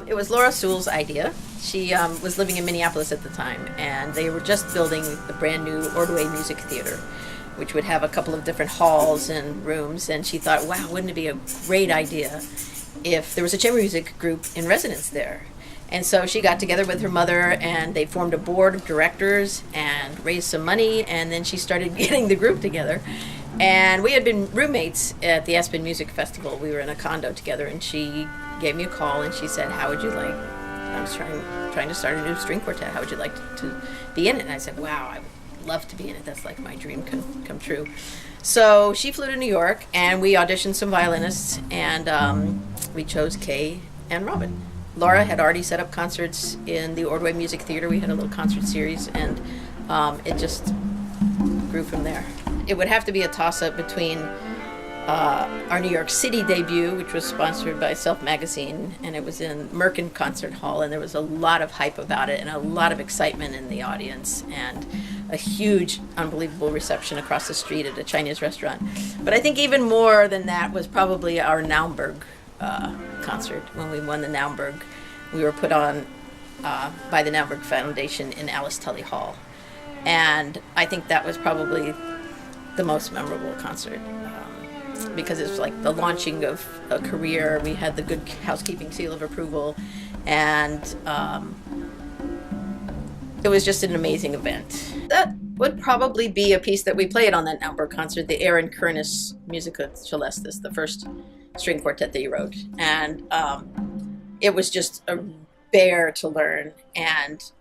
It was Laura Sewell's idea. She was living in Minneapolis at the time, and they were just building the brand new Ordway Music Theater, which would have a couple of different halls and rooms, and she thought, wow, wouldn't it be a great idea if there was a chamber music group in residence there? And so she got together with her mother, and they formed a board of directors and raised some money, and then she started getting the group together. And we had been roommates at the Aspen Music Festival. We were in a condo together, and she gave me a call, and she said, how would you like, I was trying to start a new string quartet, how would you like to be in it? And I said, wow, I would love to be in it. That's like my dream come true. So she flew to New York, and we auditioned some violinists, and we chose Kay and Robin. Laura had already set up concerts in the Ordway Music Theater. We had a little concert series, and it just grew from there. It would have to be a toss-up between our New York City debut, which was sponsored by Self Magazine, and it was in Merkin Concert Hall, and there was a lot of hype about it and a lot of excitement in the audience, and a huge, unbelievable reception across the street at a Chinese restaurant. But I think even more than that was probably our Naumburg concert. When we won the Naumburg, we were put on by the Naumburg Foundation in Alice Tully Hall, and I think that was probably the most memorable concert because it was like the launching of a career. We had the Good Housekeeping seal of approval, and it was just an amazing event. That would probably be a piece that we played on that Naumburg concert, the Aaron Kernis Musica Celestis, the first string quartet that he wrote. And it was just a bear to learn, and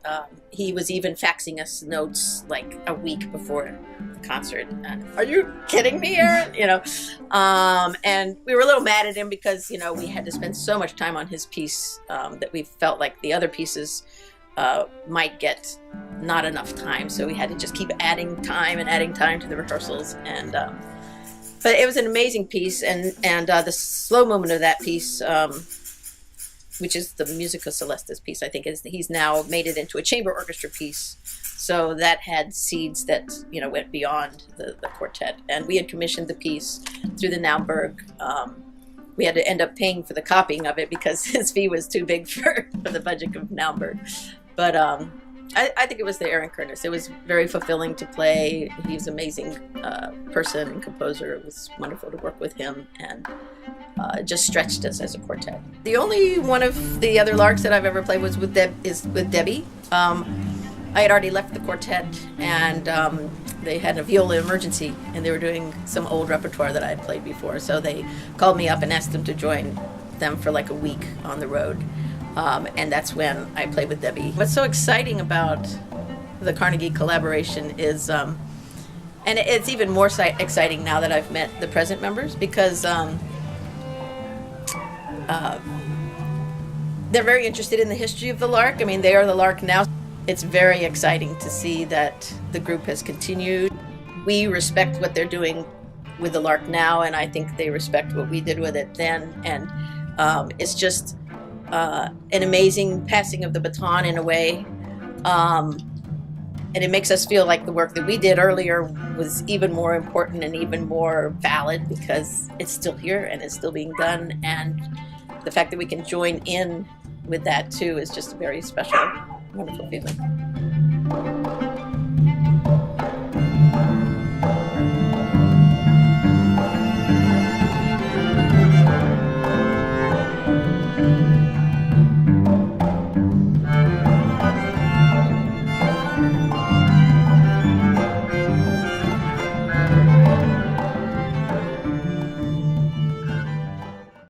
he was even faxing us notes like a week before the concert. Are you kidding me, Aaron? And we were a little mad at him because we had to spend so much time on his piece that we felt like the other pieces might get not enough time, so we had to just keep adding time to the rehearsals. And but it was an amazing piece, and the slow movement of that piece, which is the Musica Celestis piece, I think he's now made it into a chamber orchestra piece. So that had seeds that went beyond the quartet, and we had commissioned the piece through the Naumburg. We had to end up paying for the copying of it because his fee was too big for the budget of Naumburg. But I think it was the Aaron Kernis. It was very fulfilling to play. He was an amazing person and composer. It was wonderful to work with him, and just stretched us as a quartet. The only one of the other LARKs that I've ever played was with Debbie. I had already left the quartet, and they had a viola emergency, and they were doing some old repertoire that I had played before. So they called me up and asked them to join them for like a week on the road. And that's when I played with Debbie. What's so exciting about the Carnegie collaboration is, and it's even more exciting now that I've met the present members, because they're very interested in the history of the LARK. I mean, they are the LARK now. It's very exciting to see that the group has continued. We respect what they're doing with the LARK now, and I think they respect what we did with it then. And it's just an amazing passing of the baton in a way. And it makes us feel like the work that we did earlier was even more important and even more valid because it's still here and it's still being done. And the fact that we can join in with that too is just a very special, wonderful feeling.